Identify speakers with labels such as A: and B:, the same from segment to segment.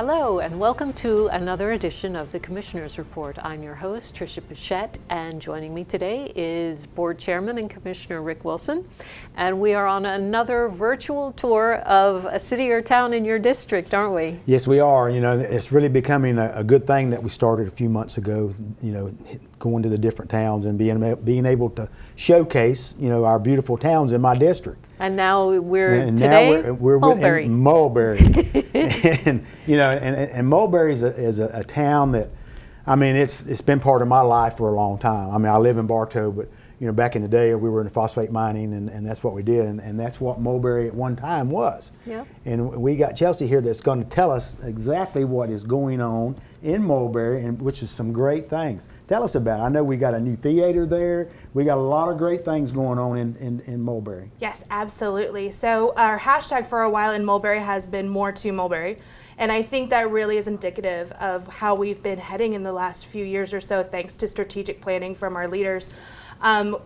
A: Hello and welcome to another edition of the Commissioner's Report. I'm your host, Tricia Pichette, and joining me today is Board Chairman and Commissioner Rick Wilson. And we are on another virtual tour of a city or town in your district, aren't we?
B: Yes, we are. You know, it's really becoming a good thing that we started a few months ago, you know, going to the different towns and being able to showcase, you know, our beautiful towns in my district.
A: And now we're
B: Mulberry.
A: In
B: Mulberry. And you know, and Mulberry is a town that, I mean, it's been part of my life for a long time. I mean, I live in Bartow, but you know, back in the day we were in phosphate mining, and that's what we did, and that's what Mulberry at one time was.
A: Yeah.
B: And we got Chelsea here that's going to tell us exactly what is going on in Mulberry, and which is some great things. Tell us about it. I know we got a new theater there. We got a lot of great things going on in Mulberry.
C: Yes, absolutely. So our hashtag for a while in Mulberry has been More to Mulberry. And I think that really is indicative of how we've been heading in the last few years or so, thanks to strategic planning from our leaders.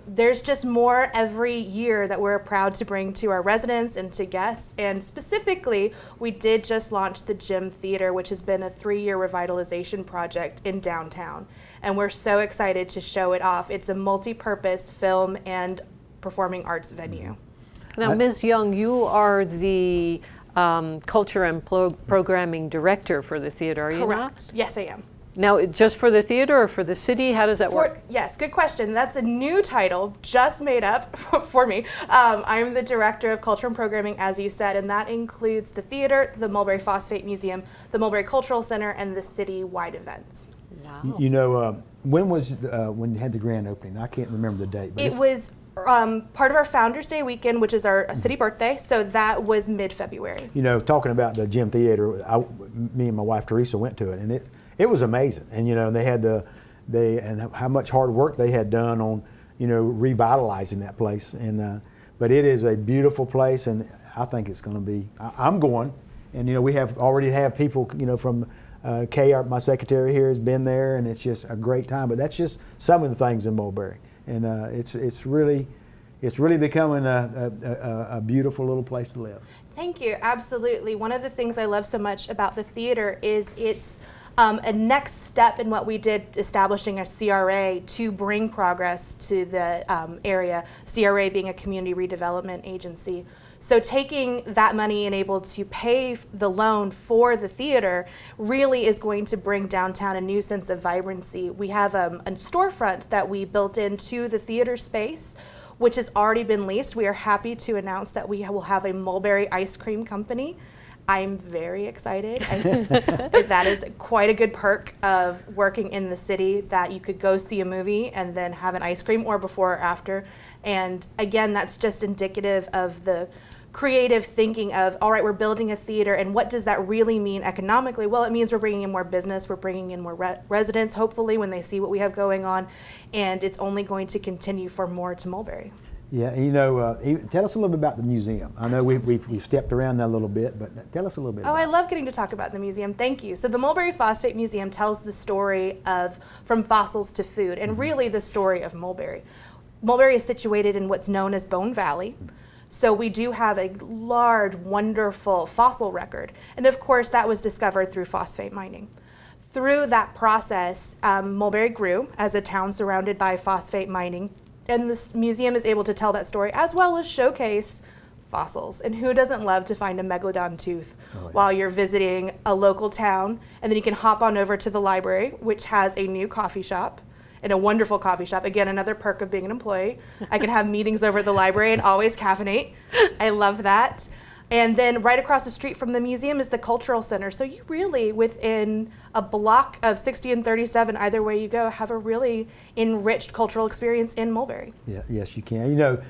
C: There's just more every year that we're proud to bring to our residents and to guests. And specifically, we did just launch the Gym Theater, which has been a 3-year revitalization project in downtown. And we're so excited to show it off. It's a multi-purpose film and performing arts venue.
A: Now, Ms. Young, you are the Culture and Programming Director for the theater, are you not?
C: Correct. Yes, I am.
A: Now, just for the theater or for the city? How does that work?
C: Yes, good question. That's a new title just made up for me. I'm the Director of Culture and Programming, as you said, and that includes the theater, the Mulberry Phosphate Museum, the Mulberry Cultural Center, and the city-wide events.
A: Wow.
B: You know, when you had the grand opening? I can't remember the date. But
C: it was part of our Founders Day weekend, which is our city birthday, so that was mid-February.
B: You know, talking about the Gym Theater, me and my wife Teresa went to it, and it was amazing. And you know, they had and how much hard work they had done on, you know, revitalizing that place. And but it is a beautiful place, and I think it's going to be. I'm going, and you know, we already have people, you know, from Kay, my secretary here, has been there, and it's just a great time. But that's just some of the things in Mulberry, and it's really becoming a beautiful little place to live.
C: Thank you. Absolutely. One of the things I love so much about the theater is it's a next step in what we did, establishing a CRA to bring progress to the area, CRA being a community redevelopment agency. So taking that money and able to pay the loan for the theater really is going to bring downtown a new sense of vibrancy. We have a storefront that we built into the theater space, which has already been leased. We are happy to announce that we will have a Mulberry Ice Cream Company. I'm very excited. That is quite a good perk of working in the city, that you could go see a movie and then have an ice cream, or before or after. And again, that's just indicative of the creative thinking of, all right, we're building a theater, and what does that really mean economically? Well, it means we're bringing in more business, we're bringing in more residents, hopefully, when they see what we have going on, and it's only going to continue for more to Mulberry.
B: Yeah, you know, tell us a little bit about the museum. I know we've stepped around that a little bit, but tell us a little bit.
C: I love getting to talk about the museum. Thank you. So the Mulberry Phosphate Museum tells the story of from fossils to food, and really the story of Mulberry. Mulberry is situated in what's known as Bone Valley. So we do have a large, wonderful fossil record. And of course, that was discovered through phosphate mining. Through that process, Mulberry grew as a town surrounded by phosphate mining. And this museum is able to tell that story, as well as showcase fossils. And who doesn't love to find a megalodon tooth while you're visiting a local town? And then you can hop on over to the library, which has a new coffee shop, and a wonderful coffee shop. Again, another perk of being an employee. I can have meetings over at the library and always caffeinate. I love that. And then right across the street from the museum is the Cultural Center. So you really, within a block of 60 and 37, either way you go, have a really enriched cultural experience in Mulberry.
B: Yeah, yes, you can. You know,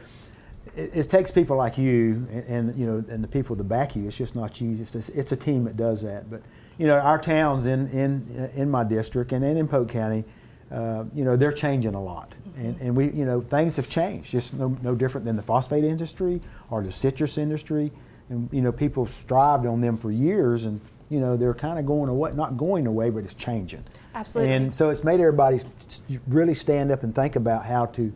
B: it takes people like you and you know, and the people that back you. It's just not you. It's a team that does that. But you know, our towns in my district and in Polk County, you know, they're changing a lot, and we, you know, things have changed. Just no different than the phosphate industry or the citrus industry, and you know, people strived on them for years, and you know, they're kind of going away, not going away, but it's changing.
C: Absolutely.
B: And so it's made everybody really stand up and think about how to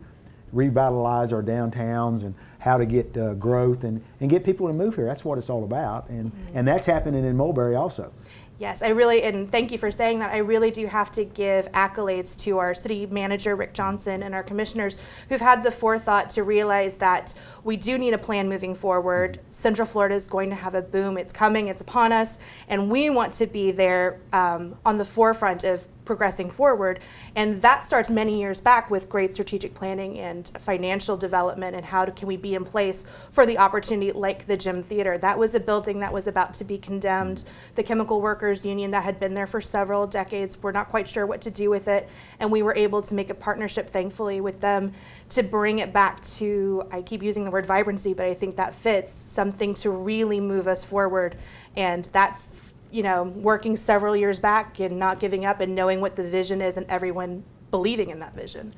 B: revitalize our downtowns and how to get growth and get people to move here. That's what it's all about, and that's happening in Mulberry also.
C: Yes, I really, and thank you for saying that. I really do have to give accolades to our city manager, Rick Johnson, and our commissioners who've had the forethought to realize that we do need a plan moving forward. Central Florida is going to have a boom. It's coming, it's upon us, and we want to be there on the forefront of progressing forward. And that starts many years back with great strategic planning and financial development, and how can we be in place for the opportunity like the gym theater. That was a building that was about to be condemned. The chemical workers union that had been there for several decades were not quite sure what to do with it, and we were able to make a partnership, thankfully, with them to bring it back to, I keep using the word vibrancy, but I think that fits, something to really move us forward. And that's, you know, working several years back and not giving up and knowing what the vision is and everyone believing in that vision.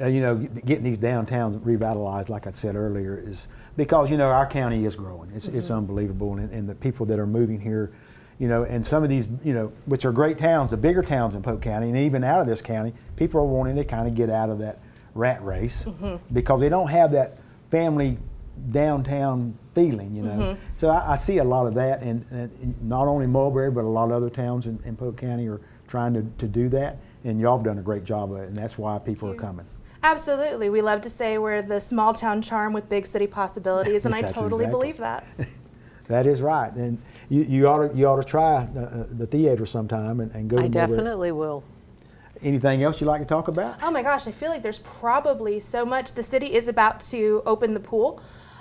B: You know, getting these downtowns revitalized, like I said earlier, is because, you know, our county is growing. It's unbelievable, and the people that are moving here, you know, and some of these, you know, which are great towns, the bigger towns in Polk County, and even out of this county, people are wanting to kind of get out of that rat race because they don't have that family downtown feeling, you know. So I see a lot of that, and not only Mulberry, but a lot of other towns in Polk County are trying to do that, and y'all have done a great job of it, and that's why people are coming.
C: Absolutely. We love to say we're the small town charm with big city possibilities, and I totally believe that.
B: That is right, and you ought to try the theater sometime and go to Mulberry.
A: I definitely will.
B: Anything else you'd like to talk about?
C: Oh my gosh, I feel like there's probably so much. The city is about to open the pool.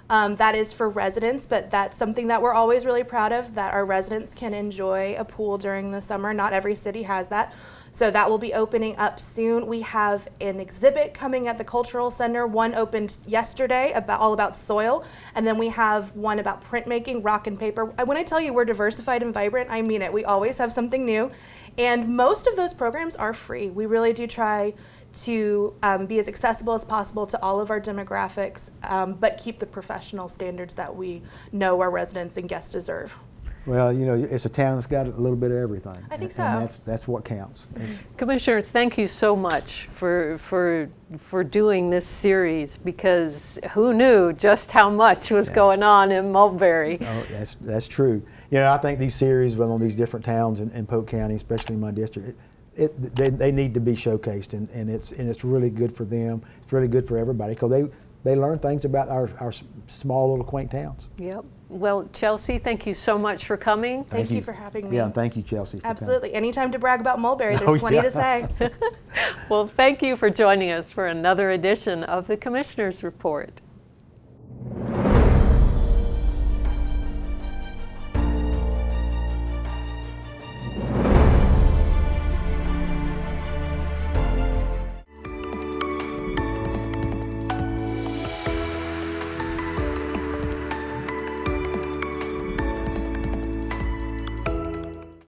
C: That is for residents, but that's something that we're always really proud of, that our residents can enjoy a pool during the summer. Not every city has that. So that will be opening up soon. We have an exhibit coming at the Cultural Center. One opened yesterday all about soil, and then we have one about printmaking, rock and paper. When I tell you we're diversified and vibrant, I mean it. We always have something new, and most of those programs are free. We really do try to be as accessible as possible to all of our demographics, but keep the professional standards that we know our residents and guests deserve.
B: Well, you know, it's a town that's got a little bit of everything.
C: I think so.
B: And that's what counts.
A: Commissioner, thank you so much for doing this series, because who knew just how much was going on in Mulberry.
B: Oh, that's true. You know, I think these series on these different towns in Polk County, especially in my district, they need to be showcased, and it's really good for them. It's really good for everybody, because they learn things about our small little quaint towns.
A: Yep. Well, Chelsea, thank you so much for coming.
C: Thank you for having me.
B: Yeah, and thank you, Chelsea.
C: Absolutely. Anytime to brag about Mulberry, there's plenty to say.
A: Well, thank you for joining us for another edition of the Commissioner's Report.